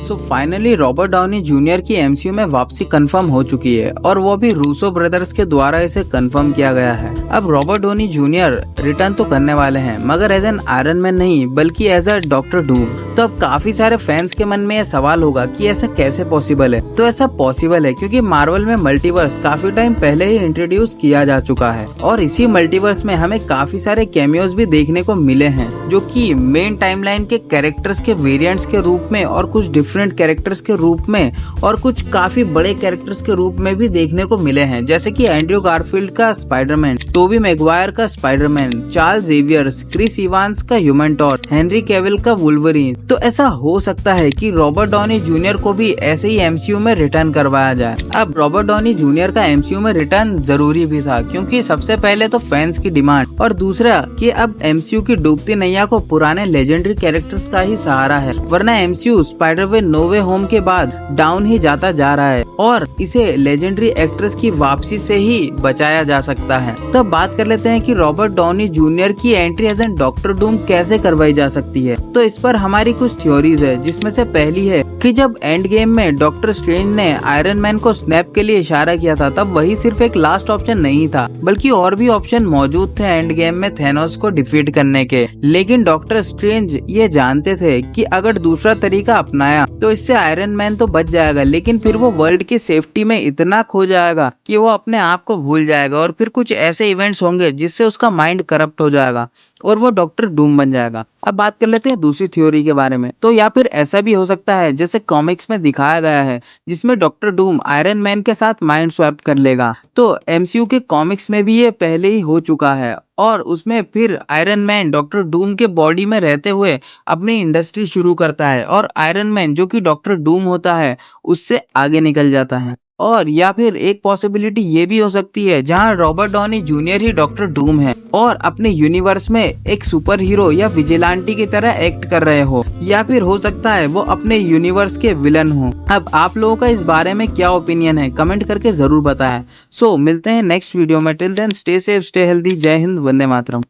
So finally Robert Downey Junior की MCU में वापसी कंफर्म हो चुकी है और वो भी रूसो ब्रदर्स के द्वारा इसे कंफर्म किया गया है। अब रॉबर्ट डाउनी जूनियर रिटर्न तो करने वाले हैं मगर एज एन आयरन मैन नहीं बल्कि एज अ डॉक्टर डूम। तो अब काफी सारे फैंस के मन में यह सवाल होगा कि ऐसा कैसे पॉसिबल है। तो ऐसा पॉसिबल है क्योंकि मार्वल में मल्टीवर्स काफी टाइम पहले ही इंट्रोड्यूस किया जा चुका है और इसी मल्टीवर्स में हमें काफी सारे कैमियोज भी देखने को मिले हैं जो कि मेन टाइमलाइन के कैरेक्टर्स के वेरिएंट्स के रूप में और कुछ डिफरेंट कैरेक्टर्स के रूप में और कुछ काफी बड़े कैरेक्टर्स के रूप में भी देखने को मिले हैं, जैसे कि एंड्रयू गारफील्ड का स्पाइडरमैन, टोबी मैगवायर का Spiderman, Charles Xavier's, Chris Evans का ह्यूमन टॉर्च, हेनरी कैविल का वुल्वरीन। तो ऐसा हो सकता है कि रॉबर्ट डाउनी जूनियर को भी ऐसे ही एमसीयू में रिटर्न करवाया जाए। अब रॉबर्ट डाउनी जूनियर का एमसीयू में रिटर्न जरूरी भी था क्योंकि सबसे पहले तो फैंस की डिमांड और दूसरा कि अब एमसीयू की डूबती नैया को पुराने लेजेंडरी कैरेक्टर्स का ही सहारा है, वरना एमसीयू स्पाइडरमैन नो वे होम के बाद डाउन ही जाता जा रहा है और इसे लेजेंडरी एक्ट्रेस की वापसी से ही बचाया जा सकता है। तो बात कर लेते हैं कि रॉबर्ट डाउनी जूनियर की entry as an Doctor Doom कैसे करवाई जा सकती है। तो इस पर हमारी कुछ थ्योरीज है, जिसमें से पहली है कि जब एंड गेम में डॉक्टर स्ट्रेंज ने आयरन मैन को स्नैप के लिए इशारा किया था तब वही सिर्फ एक लास्ट ऑप्शन नहीं था बल्कि और भी ऑप्शन मौजूद थे एंड गेम में थेनोस को डिफीट करने के। लेकिन डॉक्टर स्ट्रेंज ये जानते थे कि अगर दूसरा तरीका अपनाया तो इससे आयरन मैन तो बच जाएगा लेकिन फिर वो वर्ल्ड की सेफ्टी में इतना खो जाएगा कि वो अपने आप को भूल जाएगा और फिर कुछ ऐसे इवेंट्स होंगे जिससे उसका माइंड करप्ट हो जाएगा और वो डॉक्टर डूम बन जाएगा। अब बात कर लेते हैं दूसरी थ्योरी के बारे में। तो या फिर ऐसा भी हो सकता है जैसे कॉमिक्स में दिखाया गया है जिसमें डॉक्टर डूम आयरन मैन के साथ माइंड स्वैप कर लेगा। तो एमसीयू के कॉमिक्स में भी ये पहले ही हो चुका है और उसमें फिर आयरन मैन डॉक्टर डूम के बॉडी में रहते हुए अपनी इंडस्ट्री शुरू करता है और आयरन मैन जो कि डॉक्टर डूम होता है उससे आगे निकल जाता है। और या फिर एक पॉसिबिलिटी ये भी हो सकती है जहां रॉबर्ट डाउनी जूनियर ही डॉक्टर डूम है और अपने यूनिवर्स में एक सुपर हीरो या विजिलेंटी की तरह एक्ट कर रहे हो, या फिर हो सकता है वो अपने यूनिवर्स के विलन हो। अब आप लोगों का इस बारे में क्या ओपिनियन है कमेंट करके जरूर बताएं। सो मिलते हैं नेक्स्ट वीडियो में। Till then stay safe, stay healthy. जय हिंद, वंदे मातरम।